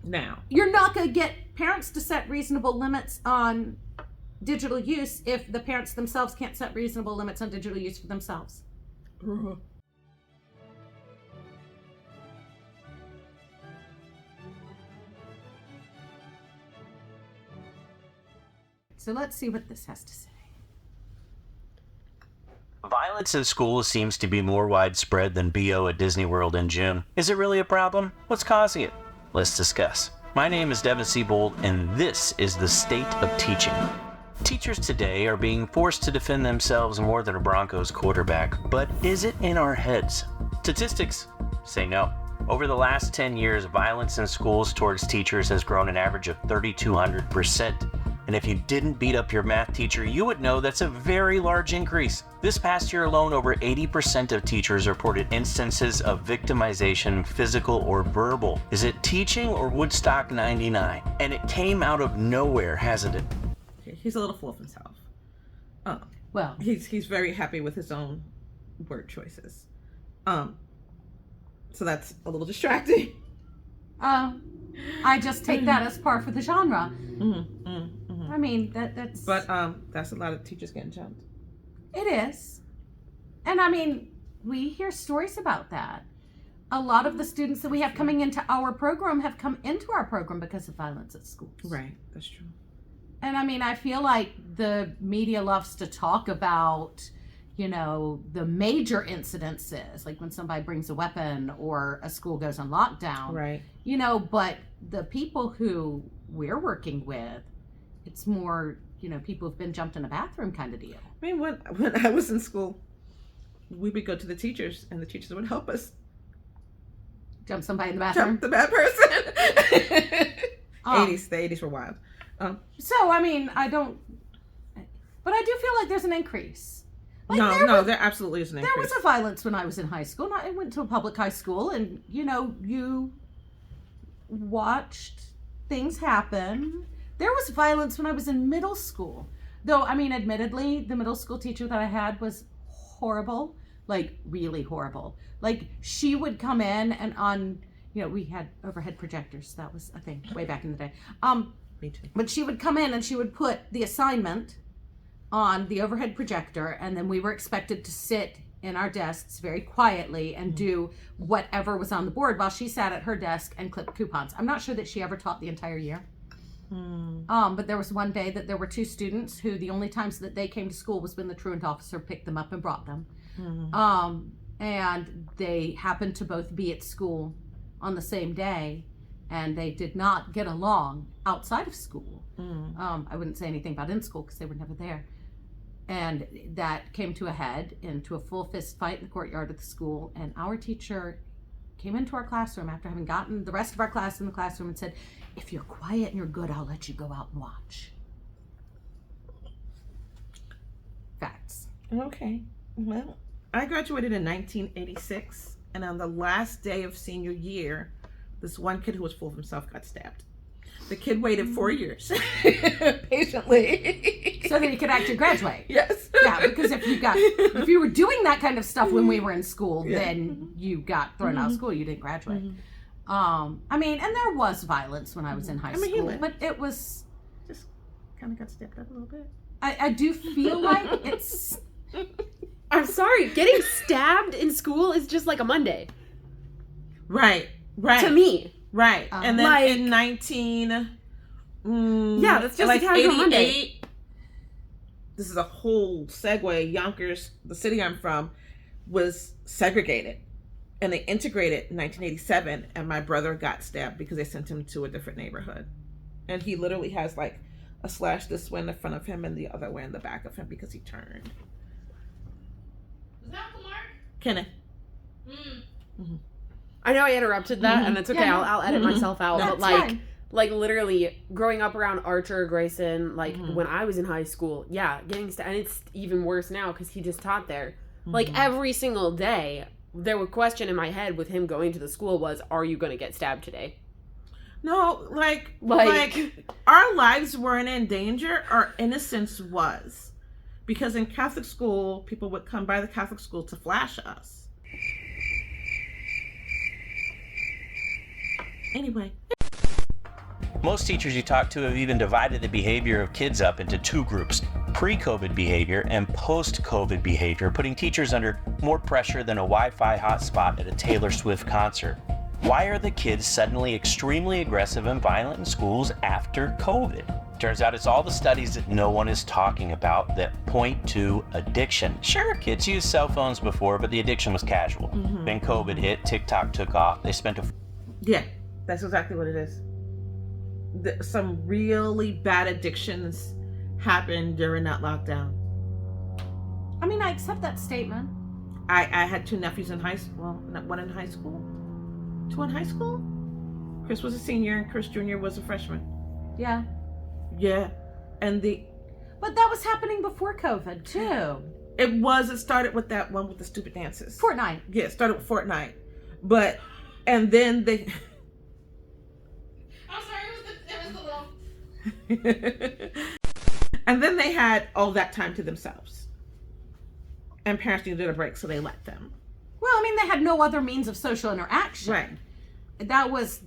now. You're not going to get parents to set reasonable limits on digital use if the parents themselves can't set reasonable limits on digital use for themselves. So let's see what this has to say. Violence in schools seems to be more widespread than BO at Disney World in June. Is it really a problem? What's causing it? Let's discuss. My name is Devin Siebold, and this is the state of teaching. Teachers today are being forced to defend themselves more than a Broncos quarterback, but is it in our heads? Statistics say no. Over the last 10 years, violence in schools towards teachers has grown an average of 3,200%. And if you didn't beat up your math teacher, you would know that's a very large increase. This past year alone, over 80% of teachers reported instances of victimization, physical or verbal. Is it teaching or Woodstock 99? And it came out of nowhere, hasn't it? He's a little full of himself. Well, he's very happy with his own word choices. So that's a little distracting. I just take that as par for the genre. I mean, that's... But that's a lot of teachers getting jumped. It is. And I mean, we hear stories about that. A lot of the students that we have coming into our program have come into our program because of violence at schools. Right, that's true. And I mean, I feel like the media loves to talk about, the major incidences, like when somebody brings a weapon or a school goes on lockdown. Right. But the people who we're working with, it's more, people who've been jumped in a bathroom kind of deal. I mean, when I was in school, we would go to the teachers, and the teachers would help us Jump somebody in the bathroom? jump the bad person. The 80s were wild. So, I mean, but I do feel like there's an increase. Like there absolutely is an increase. There was a violence when I was in high school. I went to a public high school, and, you watched things happen. There was violence when I was in middle school. Though, I mean, admittedly, the middle school teacher that I had was horrible. Like, really horrible. Like, she would come in and we had overhead projectors. That was a thing way back in the day. Me too. But she would come in and she would put the assignment on the overhead projector, and then we were expected to sit in our desks very quietly and do whatever was on the board while she sat at her desk and clipped coupons. I'm not sure that she ever taught the entire year. But there was one day that there were two students who the only times that they came to school was when the truant officer picked them up and brought them. And they happened to both be at school on the same day, and they did not get along outside of school. I wouldn't say anything about in school because they were never there. And that came to a head into a full fist fight in the courtyard of the school. And our teacher came into our classroom after having gotten the rest of our class in the classroom and said, "If you're quiet and you're good, I'll let you go out and watch." Facts. Okay. Well, I graduated in 1986, and on the last day of senior year, this one kid who was full of himself got stabbed. The kid waited 4 years patiently so that he could actually graduate. Yes. Yeah, because if you were doing that kind of stuff when we were in school, then you got thrown out of school. You didn't graduate. I mean, and there was violence when I was in high school, but it was just kind of got stepped up a little bit. I do feel like it's. I'm sorry, getting stabbed in school is just like a Monday. Right. To me. Right. And then in that's just like a casual Monday. This is a whole segue. Yonkers, the city I'm from, was segregated. And they integrated in 1987, and my brother got stabbed because they sent him to a different neighborhood. And he literally has like a slash this way in the front of him and the other way in the back of him because he turned. Was that Uncle Mark? Kenneth. I know I interrupted that, and it's okay. Yeah, no. I'll edit myself out. No, but fine. like literally growing up around Archer, Grayson, like when I was in high school, getting stabbed, and it's even worse now because he just taught there. Like every single day, there was a question in my head with him going to the school was, "Are you going to get stabbed today?" No, like our lives weren't in danger. Our innocence was, because in Catholic school, people would come by the Catholic school to flash us. Anyway. Most teachers you talk to have even divided the behavior of kids up into two groups: pre-COVID behavior and post-COVID behavior, putting teachers under more pressure than a Wi-Fi hotspot at a Taylor Swift concert. Why are the kids suddenly extremely aggressive and violent in schools after COVID? Turns out it's all the studies that no one is talking about that point to addiction. Sure, kids used cell phones before, but the addiction was casual. Then COVID hit, TikTok took off. They spent Yeah, that's exactly what it is. Some really bad addictions happened during that lockdown. I mean, I accept that statement. I had two nephews in high school. Well, one in high school, two in high school. Chris was a senior and Chris Jr. was a freshman. Yeah. Yeah, and But that was happening before COVID too. It started with that one with the stupid dances. Fortnite. Yeah, it started with Fortnite. And then they I'm sorry, it was the and then they had all that time to themselves. And parents needed a break, so they let them. Well, I mean, they had no other means of social interaction. Right. That was,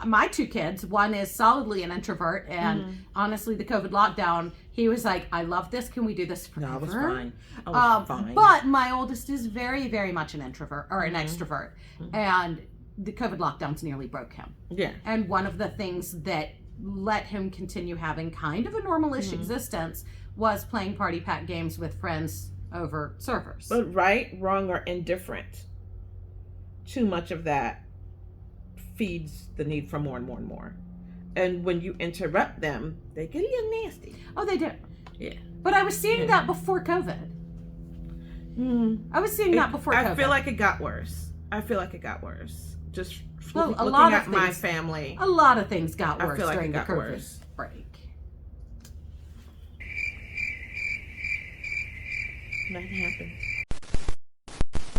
my two kids. One is solidly an introvert, and honestly, the COVID lockdown, he was like, I love this. Can we do this forever? No, I was fine. I was fine. But my oldest is very, very much an introvert, or an extrovert. And the COVID lockdowns nearly broke him. Yeah. And one of the things that let him continue having kind of a normal-ish existence was playing party pack games with friends over servers. But right, wrong, or indifferent, too much of that feeds the need for more and more and more. And when you interrupt them, they get a little nasty. Oh, they do. Yeah. But I was seeing that before COVID. I was seeing that before COVID. I feel like it got worse. Just Well, a looking lot at of my things- family. A lot of things got I worse feel like during it the got COVID worse. break. Nothing happened.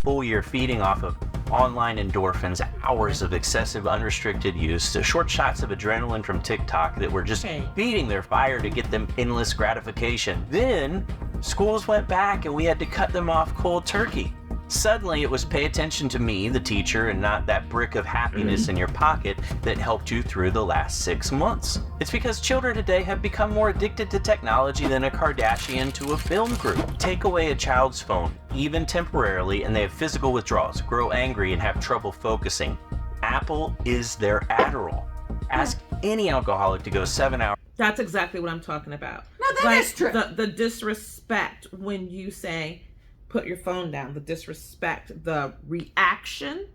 full year feeding off of online endorphins, hours of excessive unrestricted use, to short shots of adrenaline from TikTok that were just feeding their fire to get them endless gratification. Then schools went back and we had to cut them off cold turkey. Suddenly it was pay attention to me, the teacher, and not that brick of happiness in your pocket that helped you through the last 6 months. It's because children today have become more addicted to technology than a Kardashian to a film crew. Take away a child's phone, even temporarily, and they have physical withdrawals, grow angry, and have trouble focusing. Apple is their Adderall. Ask any alcoholic to go 7 hours. That's exactly what I'm talking about. No, that is true. The disrespect when you say, put your phone down, the disrespect, the reaction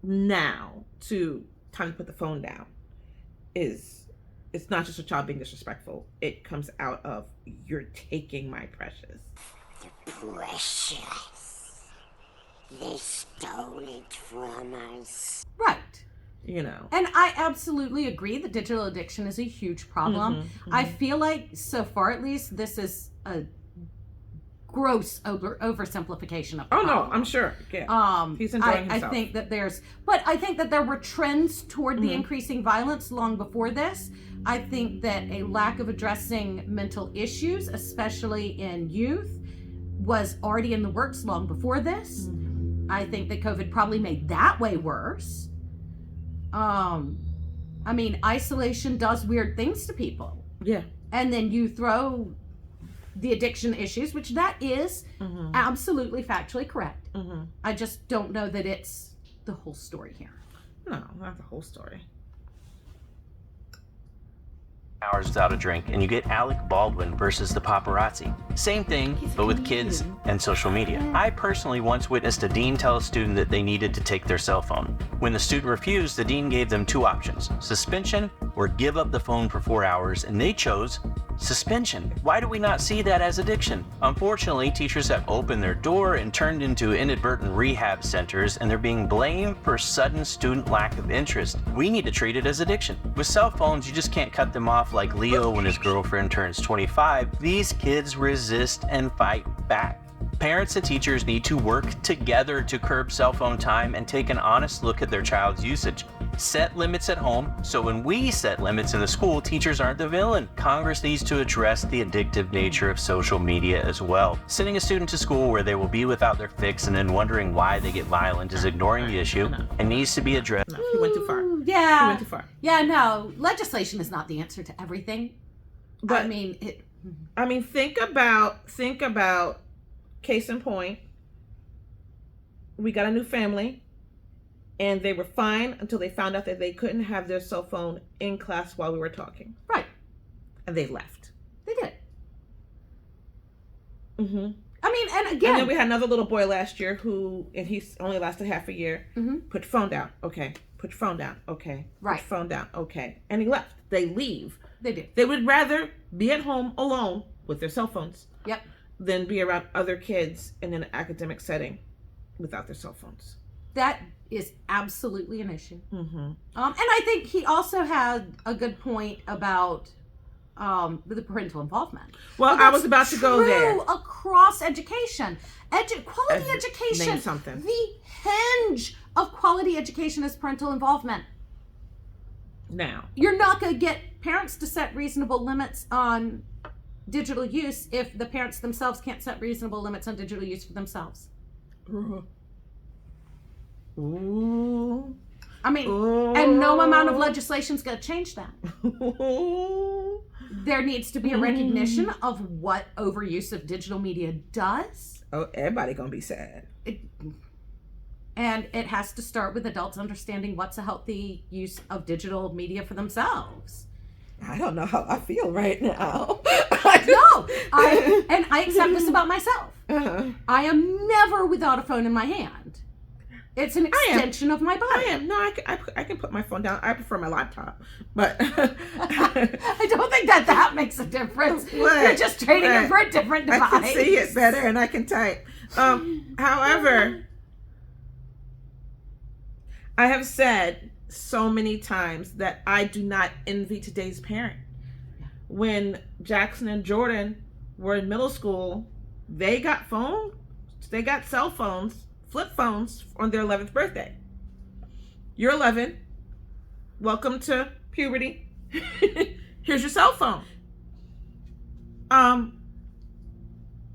now to time to put the phone down it's not just a child being disrespectful. It comes out of, you're taking my precious. The precious. They stole it from us. Right. You know. And I absolutely agree that digital addiction is a huge problem. I feel like, so far at least, this is a gross oversimplification of the problem. No, I'm sure. Yeah. He's enjoying himself. I think that I think that there were trends toward the increasing violence long before this. I think that a lack of addressing mental issues, especially in youth, was already in the works long before this. I think that COVID probably made that way worse. I mean, isolation does weird things to people. Yeah. And then you throw the addiction issues, which that is absolutely factually correct. I just don't know that it's the whole story here. No, not the whole story. Hours without a drink, and you get Alec Baldwin versus the paparazzi. Same thing, but with kids and social media. I personally once witnessed a dean tell a student that they needed to take their cell phone. When the student refused, the dean gave them two options: suspension or give up the phone for 4 hours, and they chose suspension. Why do we not see that as addiction? Unfortunately, teachers have opened their door and turned into inadvertent rehab centers, and they're being blamed for sudden student lack of interest. We need to treat it as addiction. With cell phones, you just can't cut them off like Leo when his girlfriend turns 25. These kids resist and fight back. Parents and teachers need to work together to curb cell phone time and take an honest look at their child's usage. Set limits at home, so when we set limits in the school, teachers aren't the villain. Congress needs to address the addictive nature of social media as well. Sending a student to school where they will be without their fix and then wondering why they get violent is ignoring the issue and needs to be addressed. No, he went too far. Yeah. He went too far. Yeah, no. Legislation is not the answer to everything. But I mean, think about case in point. We got a new family, and they were fine until they found out that they couldn't have their cell phone in class while we were talking. Right. And they left. They did. Mm-hmm. I mean, and again. And then we had another little boy last year and he's only lasted half a year. Mm-hmm. Put your phone down. Okay. Put your phone down. Okay. Right. Put your phone down. Okay. And he left. They leave. They do. They would rather be at home alone with their cell phones. Yep. Than be around other kids in an academic setting without their cell phones. That is absolutely an issue. Mm-hmm. And I think he also had a good point about the parental involvement. Well, I was about to go there. Across education. Quality education. Name something. The hinge of quality education is parental involvement. Now. You're not going to get parents to set reasonable limits on digital use if the parents themselves can't set reasonable limits on digital use for themselves. Ooh. I mean, Ooh. and no amount of legislation is going to change that. There needs to be a recognition of what overuse of digital media does. Oh, everybody gonna be sad. And it has to start with adults understanding what's a healthy use of digital media for themselves. I don't know how I feel right now. No, I accept this about myself. Uh-huh. I am never without a phone in my hand. It's an extension of my body. I am. No, I can put my phone down. I prefer my laptop, but I don't think that makes a difference. You're just trading it for a different device. I can see it better and I can type. However, I have said so many times that I do not envy today's parent. When Jackson and Jordan were in middle school, they got cell phones, flip phones on their 11th birthday. You're 11. Welcome to puberty. Here's your cell phone.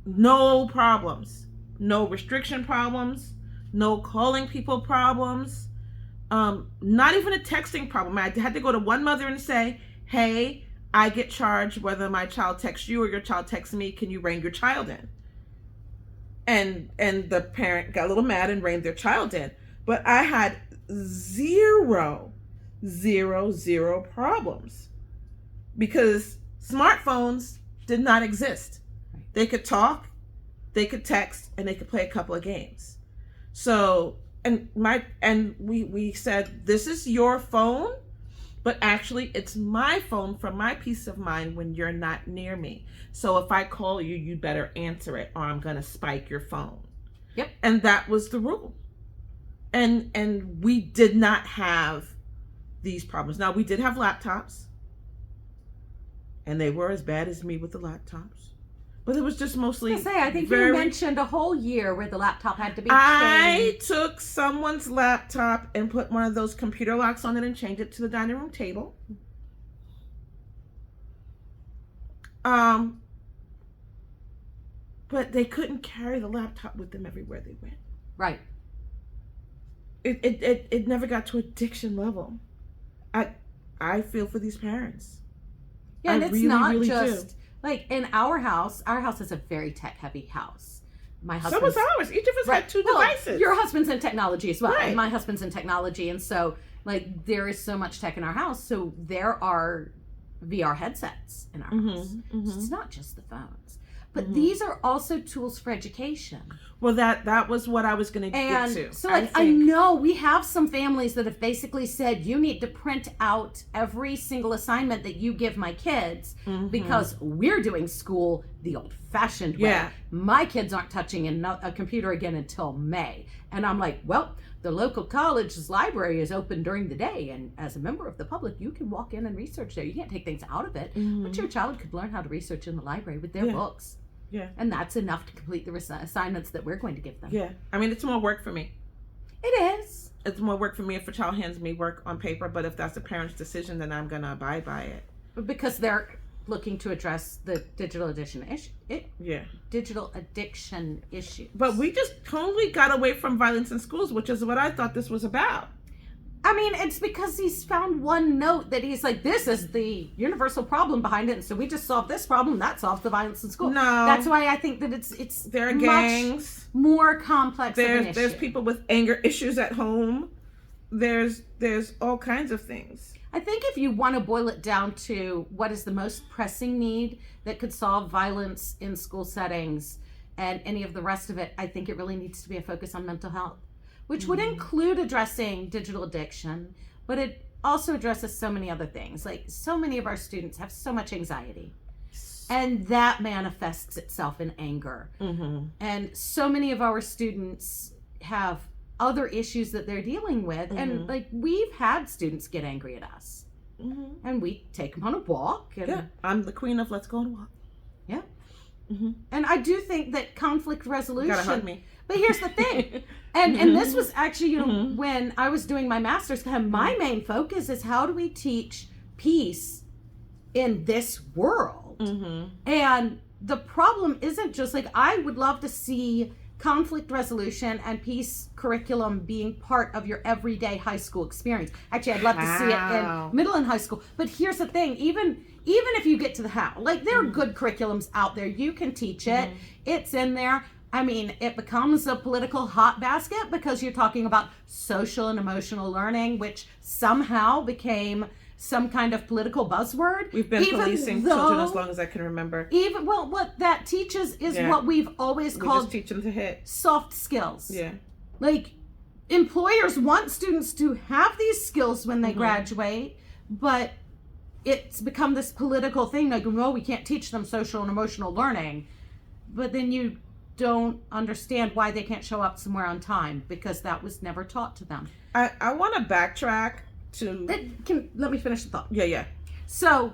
No problems. No restriction problems. No calling people problems. Not even a texting problem. I had to go to one mother and say, hey, I get charged whether my child texts you or your child texts me. Can you rein your child in? And the parent got a little mad and reined their child in. But I had zero problems because smartphones did not exist. They could talk, they could text, and they could play a couple of games. So, we said, this is your phone, but actually it's my phone for my peace of mind when you're not near me. So if I call you, you better answer it or I'm going to spike your phone. Yep. And that was the rule. And we did not have these problems. Now, we did have laptops, and they were as bad as me with the laptops. But it was just mostly. I think you mentioned a whole year where the laptop had to be changed. I took someone's laptop and put one of those computer locks on it and changed it to the dining room table. But they couldn't carry the laptop with them everywhere they went. Right. It never got to addiction level. I feel for these parents. Yeah, and I it's really, not really just do. Like in our house is a very tech heavy house. My So husband's was ours. Each of us had two devices. Your husband's in technology as well. Right. And my husband's in technology, and so like there is so much tech in our house. So there are VR headsets in our house. So it's not just the phones. But these are also tools for education. Well, that was what I was going to get to. So I know we have some families that have basically said you need to print out every single assignment that you give my kids because we're doing school the old-fashioned way. Yeah. My kids aren't touching a computer again until May. And I'm like, well, the local college's library is open during the day, and as a member of the public, you can walk in and research there. You can't take things out of it, but your child could learn how to research in the library with their books. Yeah. And that's enough to complete the assignments that we're going to give them. Yeah. I mean, it's more work for me. It is. It's more work for me if a child hands me work on paper, but if that's the parent's decision, then I'm going to abide by it. Because they're looking to address the digital addiction issue. Yeah. Digital addiction issue. But we just totally got away from violence in schools, which is what I thought this was about. I mean, it's because he's found one note that he's like, this is the universal problem behind it, and so we just solved this problem, that solves the violence in school. No. That's why I think that it's There are much gangs. more complex of an issue. There's people with anger issues at home. There's all kinds of things. I think if you want to boil it down to what is the most pressing need that could solve violence in school settings and any of the rest of it, I think it really needs to be a focus on mental health, which would include addressing digital addiction, but it also addresses so many other things. Like, so many of our students have so much anxiety, and that manifests itself in anger. Mm-hmm. And so many of our students have other issues that they're dealing with. And like, we've had students get angry at us, and we take them on a walk. And, Yeah, I'm the queen of let's go on a walk. Yeah. Mm-hmm. And I do think that conflict resolution. Gotta hug me. But here's the thing, and this was actually, when I was doing my master's, my main focus is how do we teach peace in this world? And the problem isn't just like, I would love to see conflict resolution and peace curriculum being part of your everyday high school experience. Actually, I'd love to see it in middle and high school. But here's the thing, even if you get to the how, like, there are good curriculums out there. You can teach it. It's in there. I mean, it becomes a political hot basket because you're talking about social and emotional learning, which somehow became some kind of political buzzword. We've been policing children as long as I can remember. What that teaches is what we've always We called just teach them to hit. soft skills. Yeah. Like, employers want students to have these skills when they graduate, but it's become this political thing, like, no, we can't teach them social and emotional learning. But then you don't understand why they can't show up somewhere on time, because that was never taught to them. I want to backtrack to... Let me finish the thought. Yeah. So,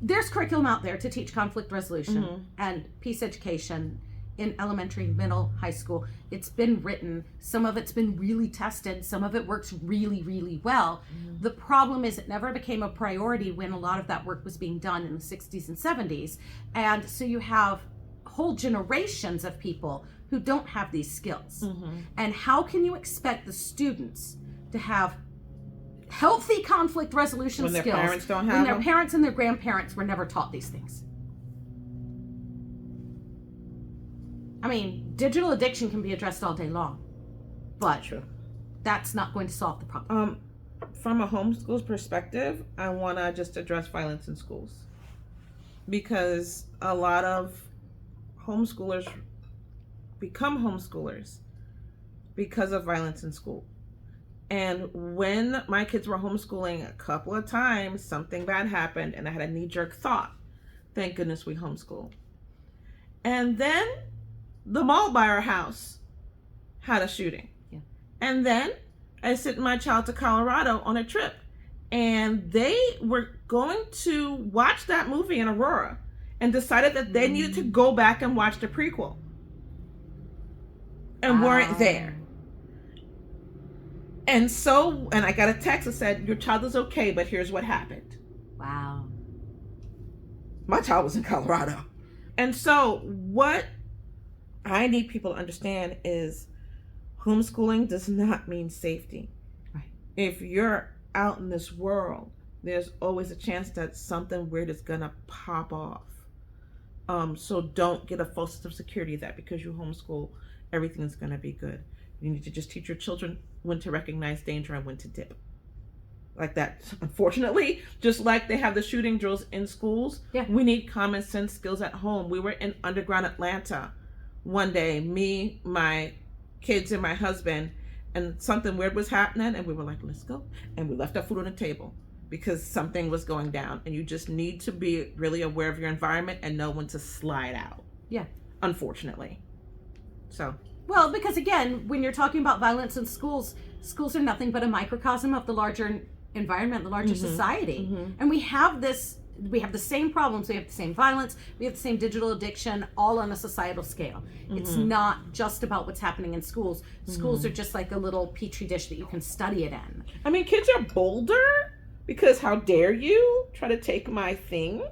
there's curriculum out there to teach conflict resolution and peace education in elementary, middle, high school. It's been written. Some of it's been really tested. Some of it works really, really well. The problem is it never became a priority when a lot of that work was being done in the 60s and 70s. And so you have whole generations of people who don't have these skills. And how can you expect the students to have healthy conflict resolution when skills their parents don't have when their them? parents and their grandparents were never taught these things? I mean, digital addiction can be addressed all day long, but that's not going to solve the problem. From a homeschool's perspective, I want to just address violence in schools, because a lot of homeschoolers become homeschoolers because of violence in school. And when my kids were homeschooling, a couple of times something bad happened and I had a knee-jerk thought, thank goodness we homeschool. And then the mall by our house had a shooting. And then I sent my child to Colorado on a trip, and they were going to watch that movie in Aurora and decided that they needed to go back and watch the prequel and weren't there. And so, and I got a text that said, your child is okay, but here's what happened. Wow. My child was in Colorado. And so what I need people to understand is homeschooling does not mean safety. Right. If you're out in this world, there's always a chance that something weird is gonna pop off. So don't get a false sense of security that because you homeschool, everything's gonna be good. You need to just teach your children when to recognize danger and when to dip. Like that. Unfortunately, just like they have the shooting drills in schools, we need common sense skills at home. We were in underground Atlanta one day, me, my kids, and my husband, and something weird was happening, and we were like, let's go. And we left our food on the table because something was going down. And you just need to be really aware of your environment and know when to slide out. Yeah. Unfortunately. So. Well, because again, when you're talking about violence in schools, schools are nothing but a microcosm of the larger environment, the larger society. And we have this we have the same problems, we have the same violence, we have the same digital addiction, all on a societal scale. It's not just about what's happening in schools. Schools are just like a little petri dish that you can study it in. I mean, kids are bolder because how dare you try to take my thing?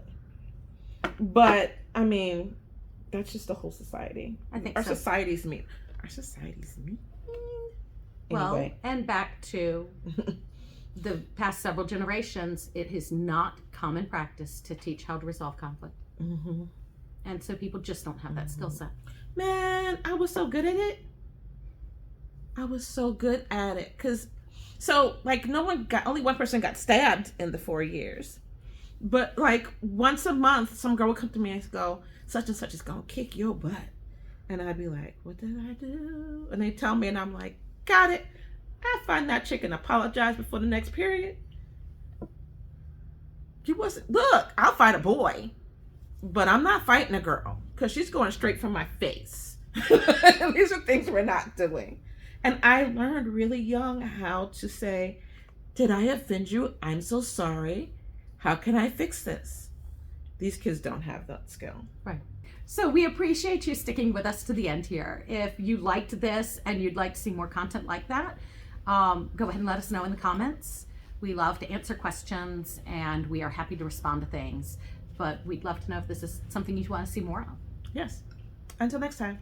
But I mean, that's just the whole society. I think our so. society's mean. Our society's mean. Well, Anyway. and back to the past several generations, it is not common practice to teach how to resolve conflict. And so people just don't have that skill set. Man, I was so good at it. Cause so like only one person got stabbed in the 4 years. But like once a month, some girl would come to me and go, such and such is gonna kick your butt. And I'd be like, what did I do? And they tell me and I'm like, got it. I find that chick and apologize before the next period. Look, I'll fight a boy, but I'm not fighting a girl because she's going straight for my face. These are things we're not doing. And I learned really young how to say, did I offend you? I'm so sorry. How can I fix this? These kids don't have that skill. Right. So we appreciate you sticking with us to the end here. If you liked this and you'd like to see more content like that, go ahead and let us know in the comments. We love to answer questions and we are happy to respond to things. But we'd love to know if this is something you want to see more of. Yes. Until next time.